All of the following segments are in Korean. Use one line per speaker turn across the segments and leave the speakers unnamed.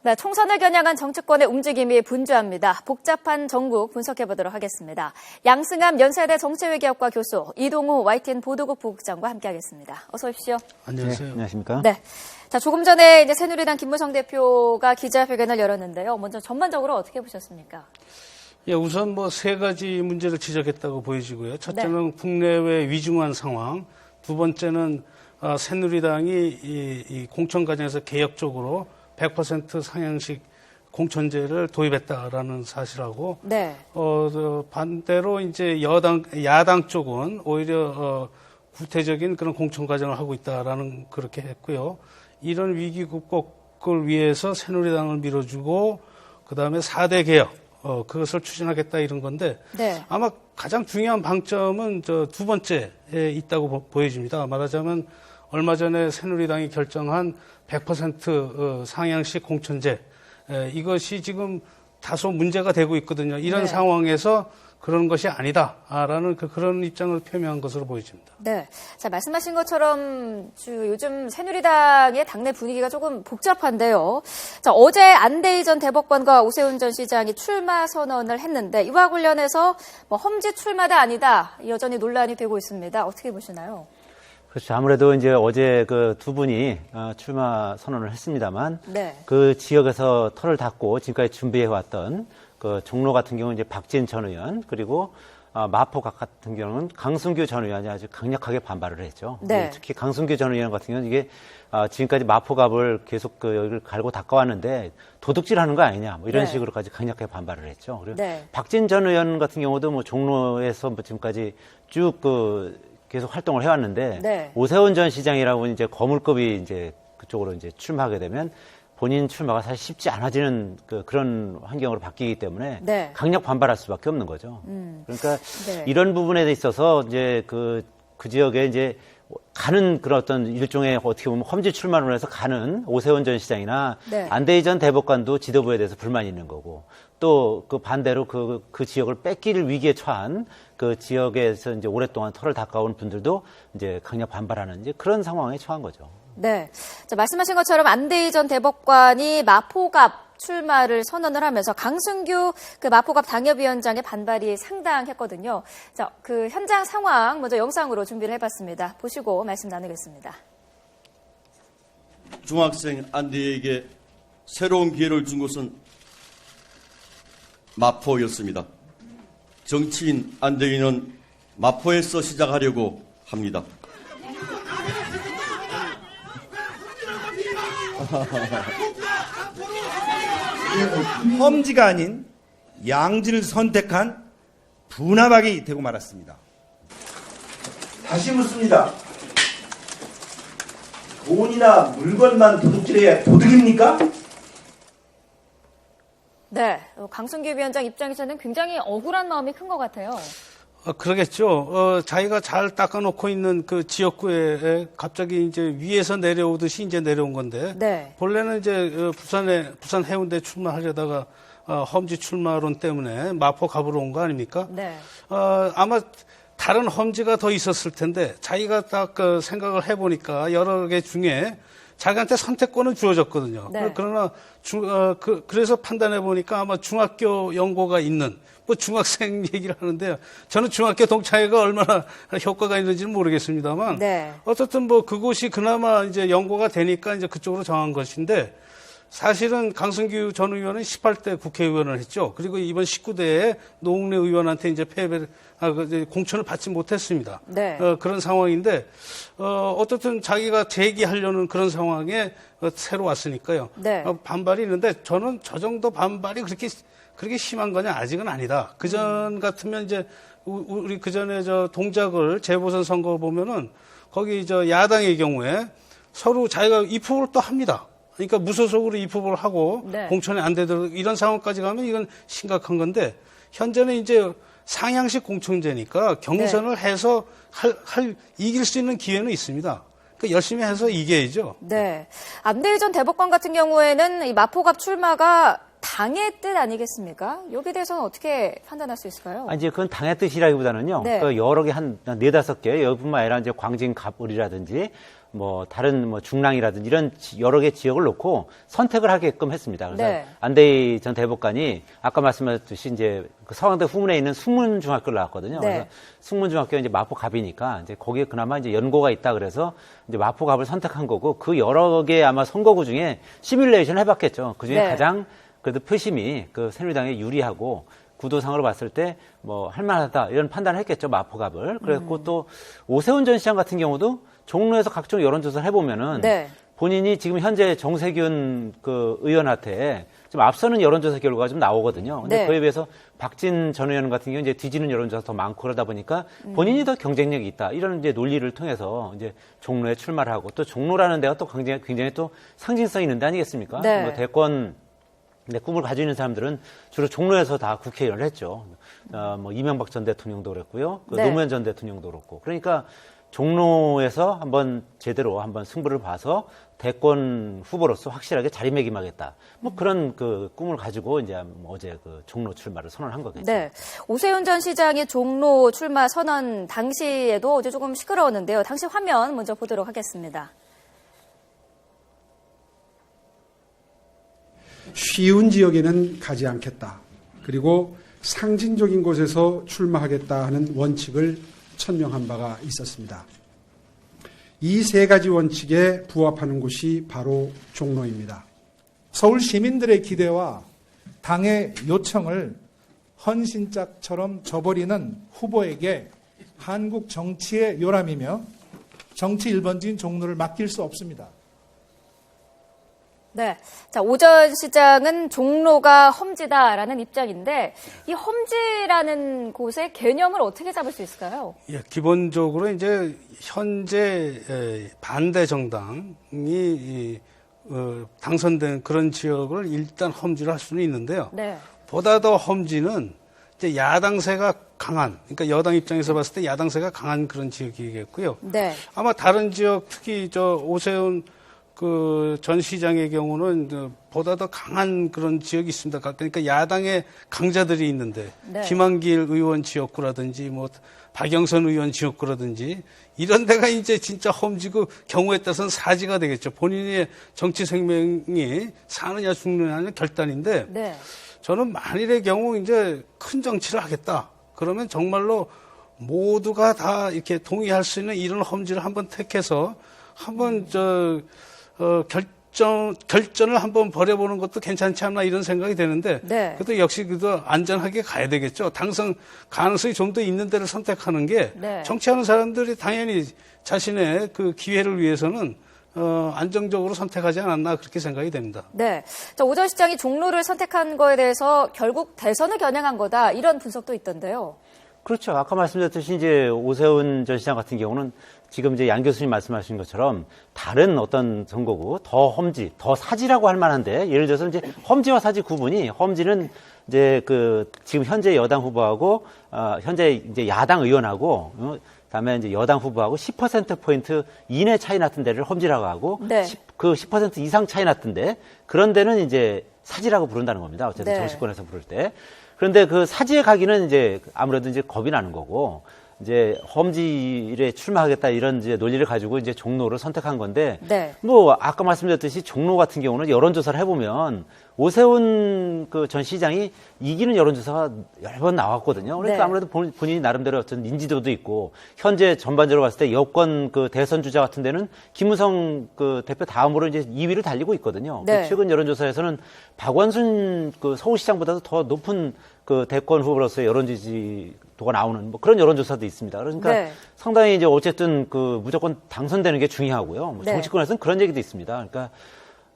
네, 총선을 겨냥한 정치권의 움직임이 분주합니다. 복잡한 전국 분석해보도록 하겠습니다. 양승암 연세대 정치외교학과 교수 이동우 YTN 보도국 부국장과 함께하겠습니다. 어서 오십시오.
안녕하세요.
네, 안녕하십니까?
네. 자, 조금 전에 이제 새누리당 김무성 대표가 기자회견을 열었는데요. 먼저 전반적으로 어떻게 보셨습니까?
예, 우선 세 가지 문제를 지적했다고 보여지고요. 첫째는 국내외 위중한 상황. 두 번째는 새누리당이 이 공천 과정에서 개혁적으로 100% 상향식 공천제를 도입했다라는 사실하고,
네.
반대로 이제 야당 쪽은 오히려 구태적인 그런 공천 과정을 하고 있다라는 그렇게 했고요. 이런 위기 극복을 위해서 새누리당을 밀어주고, 그 다음에 4대 개혁, 그것을 추진하겠다 이런 건데,
네.
아마 가장 중요한 방점은 두 번째에 있다고 보여집니다. 말하자면 얼마 전에 새누리당이 결정한 100% 상향식 공천제, 이것이 지금 다소 문제가 되고 있거든요. 이런
네.
상황에서 그런 것이 아니다라는 그런 입장을 표명한 것으로 보여집니다.
네. 자, 말씀하신 것처럼 요즘 새누리당의 당내 분위기가 조금 복잡한데요. 자, 어제 안대희 전 대법관과 오세훈 전 시장이 출마 선언을 했는데 이와 관련해서 험지 출마다 아니다 여전히 논란이 되고 있습니다. 어떻게 보시나요?
그렇죠. 아무래도 이제 어제 그 두 분이 출마 선언을 했습니다만,
네.
그 지역에서 털을 닫고 지금까지 준비해왔던 그 종로 같은 경우는 이제 박진 전 의원, 그리고 마포 같은 경우는 강승규 전 의원이 아주 강력하게 반발을 했죠.
네.
특히 강승규 전 의원 같은 경우는 이게 지금까지 마포갑을 계속 여기를 갈고 닦아왔는데 도둑질하는 거 아니냐, 이런
네.
식으로까지 강력하게 반발을 했죠. 그리고
네.
박진 전 의원 같은 경우도 종로에서 지금까지 쭉 계속 활동을 해왔는데,
네.
오세훈 전 시장이라고 이제 거물급이 이제 그쪽으로 이제 출마하게 되면 본인 출마가 사실 쉽지 않아지는 그런 환경으로 바뀌기 때문에
네.
강력 반발할 수밖에 없는 거죠. 그러니까
네.
이런 부분에 있어서 이제 그 지역에 이제 가는 그런 어떤 일종의 어떻게 보면 험지 출마를 해서 가는 오세훈 전 시장이나
네. 안대희
안대희 전 대법관도 지도부에 대해서 불만이 있는 거고, 또 그 반대로 그 지역을 뺏길 위기에 처한 그 지역에서 이제 오랫동안 털을 닦아온 분들도 이제 강력 반발하는 이제 그런 상황에 처한 거죠.
네. 자, 말씀하신 것처럼 안대희 전 대법관이 마포갑 출마를 선언을 하면서 강승규 그 마포갑 당협위원장의 반발이 상당했거든요. 자, 그 현장 상황 먼저 영상으로 준비를 해봤습니다. 보시고 말씀 나누겠습니다.
중학생 안대희에게 새로운 기회를 준 것은 마포였습니다. 정치인 안대희는 마포에서 시작하려고 합니다.
험지가 아닌 양지를 선택한 분화박이 되고 말았습니다. 다시 묻습니다. 돈이나 물건만 도둑질해야 도둑입니까?
네, 강승규 위원장 입장에서는 굉장히 억울한 마음이 큰 것 같아요.
그러겠죠. 자기가 잘 닦아놓고 있는 그 지역구에 갑자기 이제 위에서 내려오듯이 이제 내려온 건데,
네.
본래는 이제 부산 해운대 출마하려다가 험지 출마론 때문에 마포 갑으로 온 거 아닙니까?
네.
아마 다른 험지가 더 있었을 텐데 자기가 딱 생각을 해보니까 여러 개 중에 자기한테 선택권은 주어졌거든요.
네.
그러나 그래서 판단해 보니까 아마 중학교 연고가 있는 중학생 얘기를 하는데요. 저는 중학교 동창회가 얼마나 효과가 있는지는 모르겠습니다만,
네.
어쨌든 그곳이 그나마 이제 연고가 되니까 이제 그쪽으로 정한 것인데, 사실은 강승규 전 의원은 18대 국회의원을 했죠. 그리고 이번 19대에 노웅래 의원한테 이제 공천을 받지 못했습니다.
네.
그런 상황인데, 어쨌든 자기가 재기하려는 그런 상황에 새로 왔으니까요.
네.
반발이 있는데, 저는 저 정도 반발이 그렇게 심한 거냐? 아직은 아니다. 그전 같으면 이제 우리 그전에 동작을 재보선 선거 보면은 거기 야당의 경우에 서로 자기가 입후보를 또 합니다. 그러니까 무소속으로 입후보를 하고
네.
공천이 안 되도록 이런 상황까지 가면 이건 심각한 건데, 현재는 이제 상향식 공천제니까 경선을 해서 이길 수 있는 기회는 있습니다. 그러니까 열심히 해서 이겨야죠.
네. 안대희 전 대법관 같은 경우에는 이 마포갑 출마가 당의 뜻 아니겠습니까? 여기에 대해서는 어떻게 판단할 수 있을까요?
이제 그건 당의 뜻이라기보다는요.
네.
여러 개 한 4-5개, 여기뿐만 아니라 이제 광진갑을이라든지 뭐 다른 뭐 중랑이라든지 이런 여러 개 지역을 놓고 선택을 하게끔 했습니다. 그래서
네.
안대희 전 대법관이 아까 말씀하셨듯이 이제 그 서강대 후문에 있는 숙문중학교를 나왔거든요.
네.
그래서 숙문중학교가 이제 마포갑이니까 이제 거기에 그나마 이제 연고가 있다 그래서 이제 마포갑을 선택한 거고 그 여러 개 아마 선거구 중에 시뮬레이션을 해봤겠죠. 그 중에
네.
가장 그래도 표심이 그 새누리당에 유리하고 구도상으로 봤을 때 뭐 할만하다 이런 판단을 했겠죠. 마포갑을. 그랬고 또 오세훈 전 시장 같은 경우도 종로에서 각종 여론조사를 해보면은
네.
본인이 지금 현재 정세균 그 의원한테 좀 앞서는 여론조사 결과가 좀 나오거든요. 근데
네.
그에 비해서 박진 전 의원 같은 경우 이제 뒤지는 여론조사 더 많고 그러다 보니까 본인이 더 경쟁력이 있다. 이런 이제 논리를 통해서 이제 종로에 출마를 하고 또 종로라는 데가 또 굉장히 또 상징성 있는 데 아니겠습니까?
네.
뭐 대권 꿈을 가지고 있는 사람들은 주로 종로에서 다 국회의원을 했죠. 뭐 이명박 전 대통령도 그랬고요. 그
네.
노무현 전 대통령도 그렇고. 그러니까 종로에서 한번 제대로 한번 승부를 봐서 대권 후보로서 확실하게 자리매김하겠다. 뭐 그런 그 꿈을 가지고 이제 어제 그 종로 출마를 선언한 거겠죠.
네. 오세훈 전 시장의 종로 출마 선언 당시에도 어제 조금 시끄러웠는데요. 당시 화면 먼저 보도록 하겠습니다.
쉬운 지역에는 가지 않겠다. 그리고 상징적인 곳에서 출마하겠다 하는 원칙을 천명한 바가 있었습니다. 이 세 가지 원칙에 부합하는 곳이 바로 종로입니다.
서울 시민들의 기대와 당의 요청을 헌신짝처럼 저버리는 후보에게 한국 정치의 요람이며 정치 1번지인 종로를 맡길 수 없습니다.
네. 자, 오 전 시장은 종로가 험지다라는 입장인데 이 험지라는 곳의 개념을 어떻게 잡을 수 있을까요?
예, 기본적으로 이제 현재 반대 정당이 당선된 그런 지역을 일단 험지로 할 수는 있는데요.
네.
보다 더 험지는 이제 야당세가 강한, 그러니까 여당 입장에서 봤을 때 야당세가 강한 그런 지역이겠고요.
네.
아마 다른 지역, 특히 오세훈 그 전 시장의 경우는 보다 더 강한 그런 지역이 있습니다. 그러니까 야당의 강자들이 있는데
네.
김한길 의원 지역구라든지 뭐 박영선 의원 지역구라든지 이런 데가 이제 진짜 험지고 경우에 따라서는 사지가 되겠죠. 본인의 정치 생명이 사느냐 죽느냐는 결단인데
네.
저는 만일의 경우 이제 큰 정치를 하겠다. 그러면 정말로 모두가 다 이렇게 동의할 수 있는 이런 험지를 한번 택해서 한번 결전을 한번 벌여보는 것도 괜찮지 않나 이런 생각이 되는데
네.
그것도 역시 그도 안전하게 가야 되겠죠. 당선 가능성이 좀 더 있는 데를 선택하는 게
네.
정치하는 사람들이 당연히 자신의 그 기회를 위해서는 안정적으로 선택하지 않았나 그렇게 생각이 됩니다.
네. 자, 오 전 시장이 종로를 선택한 거에 대해서 결국 대선을 겨냥한 거다 이런 분석도 있던데요.
그렇죠. 아까 말씀드렸듯이 이제 오세훈 전 시장 같은 경우는 지금 이제 양 교수님 말씀하신 것처럼 다른 어떤 선거구 더 험지, 더 사지라고 할 만한데 예를 들어서 이제 험지와 사지 구분이 험지는 이제 그 지금 현재 여당 후보하고 현재 이제 야당 의원하고 그다음에 이제 여당 후보하고 10%포인트 이내 차이 났던 데를 험지라고 하고
네.
그 10% 이상 차이 났던데 그런 데는 이제 사지라고 부른다는 겁니다. 어쨌든
네.
정치권에서 부를 때. 그런데 그 사지에 가기는 이제 아무래도 이제 겁이 나는 거고 이제 험지에 출마하겠다 이런 이제 논리를 가지고 이제 종로를 선택한 건데
네.
뭐 아까 말씀드렸듯이 종로 같은 경우는 여론조사를 해보면 오세훈 그 전 시장이 이기는 여론조사가 여러 번 나왔거든요. 그러니까
네.
아무래도 본인이 나름대로 어떤 인지도도 있고 현재 전반적으로 봤을 때 여권 그 대선 주자 같은 데는 김무성 그 대표 다음으로 이제 2위를 달리고 있거든요.
네.
그 최근 여론조사에서는 박원순 그 서울시장보다도 더 높은 그 대권 후보로서의 여론 지지도가 나오는 뭐 그런 여론조사도 있습니다. 그러니까
네.
상당히 이제 어쨌든 그 무조건 당선되는 게 중요하고요. 뭐
네.
정치권에서는 그런 얘기도 있습니다. 그러니까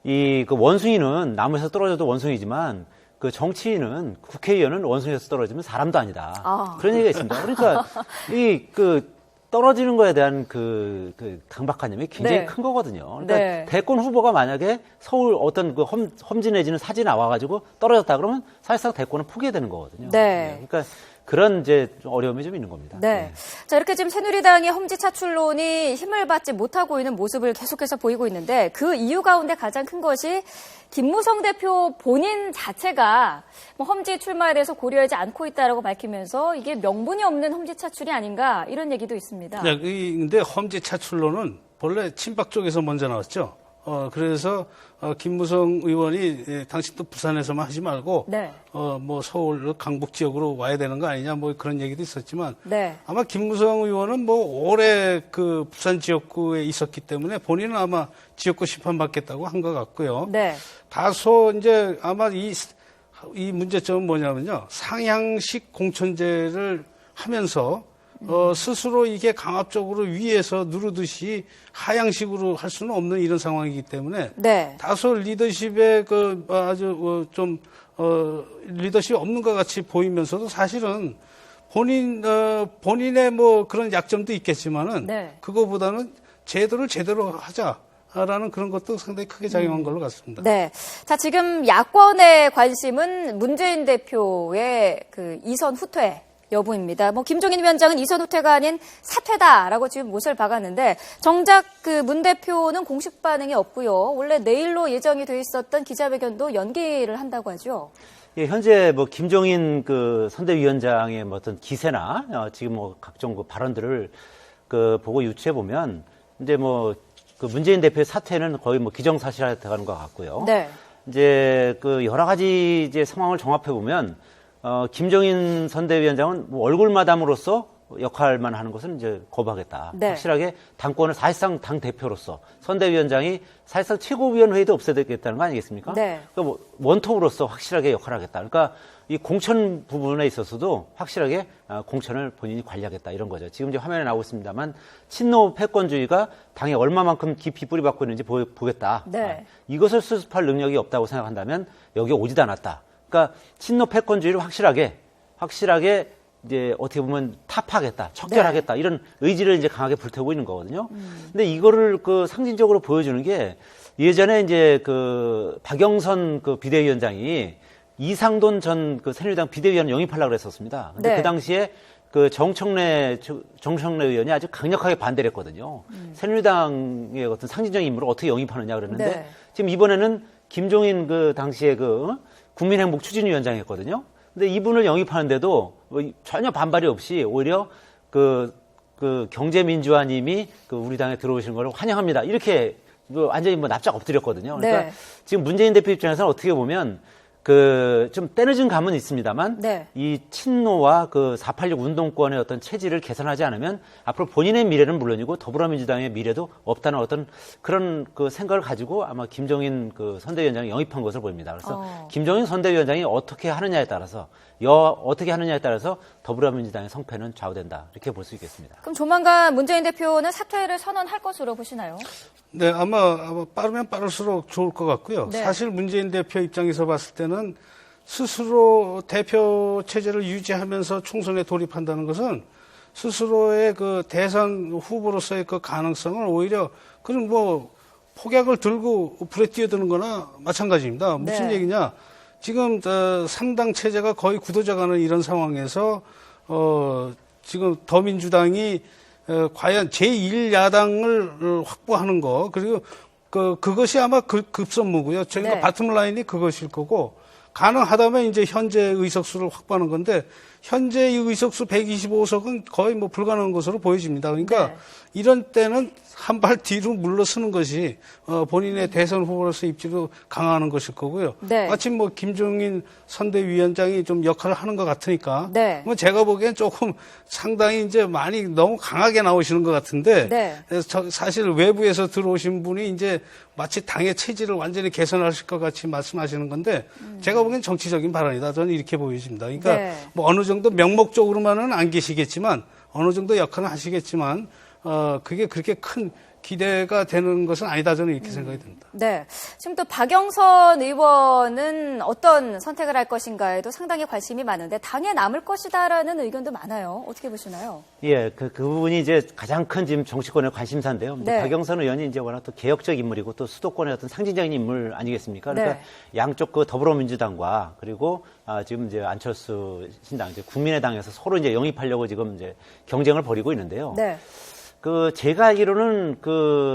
이 그 원숭이는 나무에서 떨어져도 원숭이지만 그 정치인은 국회의원은 원숭이에서 떨어지면 사람도 아니다.
아.
그런 얘기가 있습니다. 그러니까 이 그 떨어지는 거에 대한 그 강박관념이 굉장히
네.
큰 거거든요. 그러니까
네.
대권 후보가 만약에 서울 어떤 그 험지 내지는 사지 나와가지고 떨어졌다 그러면 사실상 대권은 포기해야 되는 거거든요.
네.
그러니까 그런 이제 좀 어려움이 좀 있는 겁니다.
네. 자, 이렇게 지금 새누리당의 험지 차출론이 힘을 받지 못하고 있는 모습을 계속해서 보이고 있는데 그 이유 가운데 가장 큰 것이 김무성 대표 본인 자체가 뭐 험지 출마에 대해서 고려하지 않고 있다라고 밝히면서 이게 명분이 없는 험지 차출이 아닌가 이런 얘기도 있습니다.
네, 근데 험지 차출로는 본래 친박 쪽에서 먼저 나왔죠. 그래서 김무성 의원이 당신도 부산에서만 하지 말고
네.
뭐 서울 강북 지역으로 와야 되는 거 아니냐 뭐 그런 얘기도 있었지만
네.
아마 김무성 의원은 뭐 오래 그 부산 지역구에 있었기 때문에 본인은 아마 지역구 심판받겠다고 한 것 같고요.
네.
다소 이제 아마 이 문제점은 뭐냐면요. 상향식 공천제를 하면서 스스로 이게 강압적으로 위에서 누르듯이 하향식으로 할 수는 없는 이런 상황이기 때문에
네.
다소 리더십에 그 아주 좀 리더십이 없는 것 같이 보이면서도 사실은 본인의 뭐 그런 약점도 있겠지만은
네.
그거보다는 제도를 제대로 하자라는 그런 것도 상당히 크게 작용한 걸로 같습니다.
네. 자, 지금 야권의 관심은 문재인 대표의 그 이선 후퇴 여부입니다. 뭐 김종인 위원장은 이선 후퇴가 아닌 사퇴다라고 지금 못을 박았는데 정작 그 문 대표는 공식 반응이 없고요. 원래 내일로 예정이 돼 있었던 기자회견도 연기를 한다고 하죠.
예, 현재 뭐 김종인 그 선대위원장의 뭐 어떤 기세나 지금 뭐 각종 그 발언들을 그 보고 유추해 보면 이제 뭐 그 문재인 대표의 사퇴는 거의 뭐 기정사실화돼 가는 것 같고요.
네.
이제 그 여러 가지 이제 상황을 종합해 보면 김종인 선대위원장은 뭐 얼굴마담으로서 역할만 하는 것은 이제 거부하겠다.
네.
확실하게 당권을 사실상 당 대표로서 선대위원장이 사실상 최고위원회의도 없애겠다는 거 아니겠습니까?
네.
그러니까 뭐 원톱으로서 확실하게 역할을 하겠다. 그러니까 이 공천 부분에 있어서도 확실하게 공천을 본인이 관리하겠다 이런 거죠. 지금 이제 화면에 나오고 있습니다만 친노 패권주의가 당에 얼마만큼 깊이 뿌리박고 있는지 보겠다.
네.
이것을 수습할 능력이 없다고 생각한다면 여기에 오지도 않았다. 그러니까 친노 패권주의를 확실하게 이제 어떻게 보면 타파하겠다, 척결하겠다 이런 의지를 이제 강하게 불태우고 있는 거거든요. 근데 이거를 그 상징적으로 보여주는 게 예전에 이제 그 박영선 그 비대위원장이 이상돈 전 그 새누리당 비대위원 영입하려고 그랬었습니다. 근데
네.
그 당시에 그 정청래 의원이 아주 강력하게 반대를 했거든요. 새누리당의 어떤 상징적인 인물을 어떻게 영입하느냐 그랬는데
네.
지금 이번에는 김종인 그 당시에 그 국민행복 추진위원장이었거든요. 근데 이분을 영입하는데도 전혀 반발이 없이 오히려 그 경제민주화님이 그 우리 당에 들어오시는 걸 환영합니다. 이렇게 완전히 뭐 납작 엎드렸거든요. 그러니까
네.
지금 문재인 대표 입장에서는 어떻게 보면 그 좀 때늦은 감은 있습니다만
네.
이 친노와 그 486 운동권의 어떤 체질을 개선하지 않으면 앞으로 본인의 미래는 물론이고 더불어민주당의 미래도 없다는 어떤 그런 그 생각을 가지고 아마 김종인 그 선대위원장이 영입한 것을 보입니다. 그래서 김종인 선대위원장이 어떻게 하느냐에 따라서 더불어민주당의 성패는 좌우된다 이렇게 볼 수 있겠습니다.
그럼 조만간 문재인 대표는 사퇴를 선언할 것으로 보시나요?
네, 아마 빠르면 빠를수록 좋을 것 같고요.
네.
사실 문재인 대표 입장에서 봤을 때는 스스로 대표 체제를 유지하면서 총선에 돌입한다는 것은 스스로의 그 대선 후보로서의 그 가능성을 오히려 그런 뭐 폭약을 들고 불에 뛰어드는 거나 마찬가지입니다. 무슨
네.
얘기냐. 지금 3당 체제가 거의 굳어져가는 이런 상황에서 지금 더민주당이 과연 제1야당을 확보하는 거 그리고 그것이 아마 급선무고요. 저희가
네.
바텀라인이 그것일 거고 가능하다면 이제 현재 의석수를 확보하는 건데 현재 의석수 125석은 거의 뭐 불가능한 것으로 보여집니다. 그러니까
네.
이런 때는 한 발 뒤로 물러서는 것이 본인의 대선 후보로서 입지로 강화하는 것일 거고요.
네.
마침 뭐 김종인 선대위원장이 좀 역할을 하는 것 같으니까
네.
뭐 제가 보기엔 조금 상당히 이제 많이 너무 강하게 나오시는 것 같은데
네.
그래서 사실 외부에서 들어오신 분이 이제 마치 당의 체질을 완전히 개선하실 것 같이 말씀하시는 건데 제가 보기엔 정치적인 발언이다. 저는 이렇게 보여집니다. 그러니까
네.
뭐 어느 정도 명목적으로만은 안 계시겠지만 어느 정도 역할은 하시겠지만 그게 그렇게 큰 기대가 되는 것은 아니다. 저는 이렇게 생각이 듭니다.
네. 지금 또 박영선 의원은 어떤 선택을 할 것인가에도 상당히 관심이 많은데 당에 남을 것이다라는 의견도 많아요. 어떻게 보시나요?
예, 그 부분이 이제 가장 큰 지금 정치권의 관심사인데요.
네.
박영선 의원이 이제 워낙 또 개혁적 인물이고 또 수도권의 어떤 상징적인 인물 아니겠습니까? 그러니까
네.
양쪽 그 더불어민주당과 그리고 지금 이제 안철수 신당, 이제 국민의당에서 서로 이제 영입하려고 지금 이제 경쟁을 벌이고 있는데요.
네.
제가 알기로는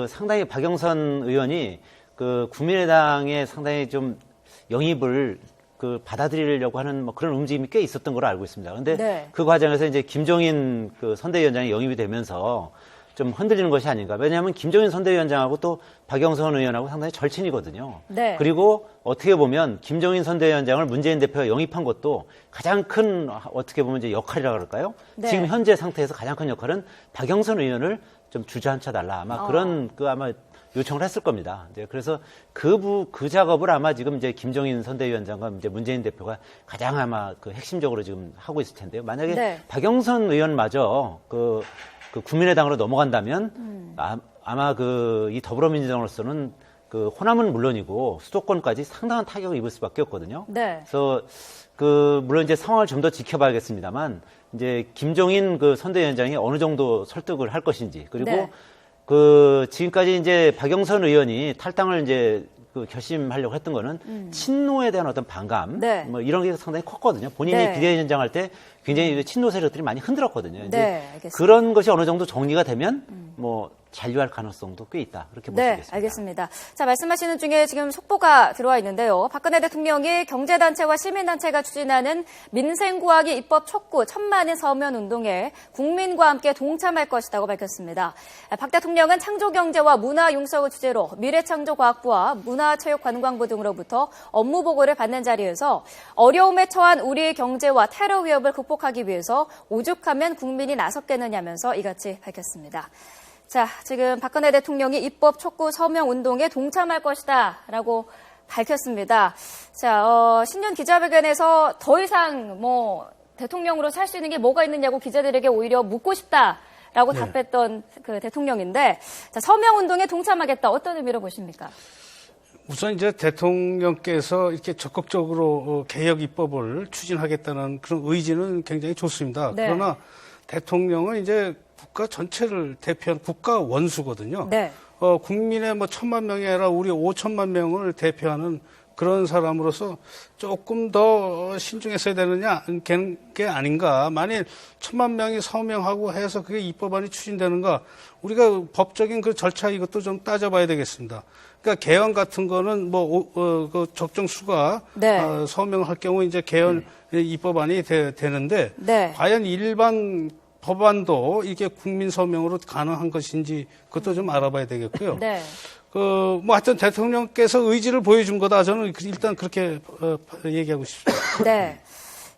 상당히 박영선 의원이 국민의당에 상당히 좀 영입을 받아들이려고 하는 뭐 그런 움직임이 꽤 있었던 걸로 알고 있습니다. 그런데
네.
그 과정에서 이제 김종인 선대위원장이 영입이 되면서 좀 흔들리는 것이 아닌가. 왜냐하면 김종인 선대위원장하고 또 박영선 의원하고 상당히 절친이거든요.
네.
그리고 어떻게 보면 김종인 선대위원장을 문재인 대표가 영입한 것도 가장 큰 어떻게 보면 이제 역할이라고 그럴까요?
네.
지금 현재 상태에서 가장 큰 역할은 박영선 의원을 좀 주저앉혀 달라. 아마 그런 아마 요청을 했을 겁니다. 이제 그래서 그 작업을 아마 지금 이제 김종인 선대위원장과 이제 문재인 대표가 가장 아마 그 핵심적으로 지금 하고 있을 텐데요. 만약에
네.
박영선 의원마저 그 국민의당으로 넘어간다면 아마 이 더불어민주당으로서는 그 호남은 물론이고 수도권까지 상당한 타격을 입을 수밖에 없거든요.
네.
그래서 물론 이제 상황을 좀 더 지켜봐야겠습니다만 이제 김종인 그 선대위원장이 어느 정도 설득을 할 것인지 그리고
네.
지금까지 이제 박영선 의원이 탈당을 이제 결심하려고 했던 거는 친노에 대한 어떤 반감,
네.
뭐 이런 게 상당히 컸거든요. 본인이
네.
비대위원장 할 때 굉장히 친노 세력들이 많이 흔들었거든요. 이제
네, 알겠습니다.
그런 것이 어느 정도 정리가 되면 뭐 잔류할 가능성도 꽤 있다. 그렇게 볼 수
네,
있겠습니다.
알겠습니다. 자, 말씀하시는 중에 지금 속보가 들어와 있는데요. 박근혜 대통령이 경제단체와 시민단체가 추진하는 민생구하기 입법 촉구 1000만인 서면 운동에 국민과 함께 동참할 것이라고 밝혔습니다. 박 대통령은 창조경제와 문화융성을 주제로 미래창조과학부와 문화체육관광부 등으로부터 업무 보고를 받는 자리에서 어려움에 처한 우리의 경제와 테러 위협을 극복하기 위해서 오죽하면 국민이 나섰겠느냐면서 이같이 밝혔습니다. 자, 지금 박근혜 대통령이 입법 촉구 서명 운동에 동참할 것이다라고 밝혔습니다. 자, 신년 기자회견에서 더 이상 대통령으로 살 수 있는 게 뭐가 있느냐고 기자들에게 오히려 묻고 싶다라고
네.
답했던 그 대통령인데, 자, 서명 운동에 동참하겠다. 어떤 의미로 보십니까?
우선 이제 대통령께서 이렇게 적극적으로 개혁 입법을 추진하겠다는 그런 의지는 굉장히 좋습니다.
네.
그러나 대통령은 이제 국가 전체를 대표한 국가 원수거든요.
네.
국민의 1000만 명이 아니라 우리 5천만 명을 대표하는 그런 사람으로서 조금 더 신중했어야 되느냐 게 아닌가. 만일 1000만 명이 서명하고 해서 그게 입법안이 추진되는가. 우리가 법적인 그 절차 이것도 좀 따져봐야 되겠습니다. 그러니까 개헌 같은 거는 그 적정 수가
네.
서명할 경우 이제 개헌 입법안이 되는데
네.
과연 일반 법안도 이게 국민 서명으로 가능한 것인지 그것도 좀 알아봐야 되겠고요.
네.
하여튼 대통령께서 의지를 보여준 거다. 저는 일단 그렇게 얘기하고 싶습니다.
네.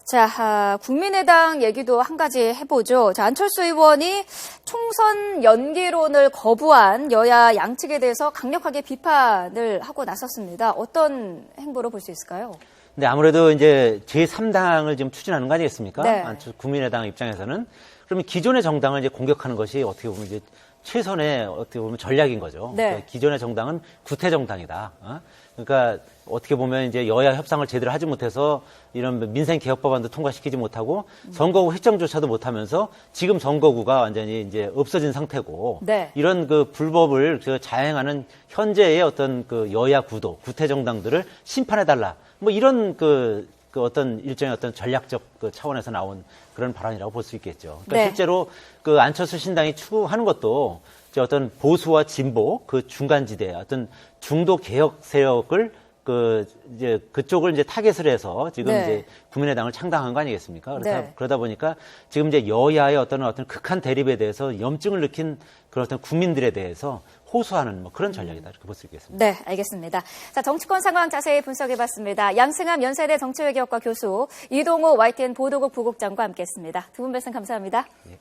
자, 국민의당 얘기도 한 가지 해보죠. 자, 안철수 의원이 총선 연기론을 거부한 여야 양측에 대해서 강력하게 비판을 하고 나섰습니다. 어떤 행보로 볼 수 있을까요?
근데 아무래도 이제 제3당을 지금 추진하는 거 아니겠습니까?
네.
국민의당 입장에서는. 그러면 기존의 정당을 이제 공격하는 것이 어떻게 보면 이제 최선의 어떻게 보면 전략인 거죠.
네.
그러니까 기존의 정당은 구태정당이다. 그러니까 어떻게 보면 이제 여야 협상을 제대로 하지 못해서 이런 민생 개혁 법안도 통과시키지 못하고 선거구 획정조차도 못하면서 지금 선거구가 완전히 이제 없어진 상태고
네.
이런 그 불법을 자행하는 현재의 어떤 그 여야 구도, 구태정당들을 심판해달라. 뭐 이런 그 어떤 일종의 어떤 전략적 차원에서 나온 그런 발언이라고 볼 수 있겠죠. 그러니까
네.
실제로 그 안철수 신당이 추구하는 것도 어떤 보수와 진보 그 중간지대 어떤 중도 개혁 세력을 이제 그쪽을 이제 타겟을 해서 지금
네.
이제 국민의당을 창당한 거 아니겠습니까?
네.
그러다 보니까 지금 이제 여야의 어떤 극한 대립에 대해서 염증을 느낀 그런 어떤 국민들에 대해서 호소하는 그런 전략이다 이렇게 볼 수 있겠습니다.
네, 알겠습니다. 자, 정치권 상황 자세히 분석해봤습니다. 양승함 연세대 정치외교학과 교수, 이동호 YTN 보도국 부국장과 함께했습니다. 두 분 말씀 감사합니다.
예.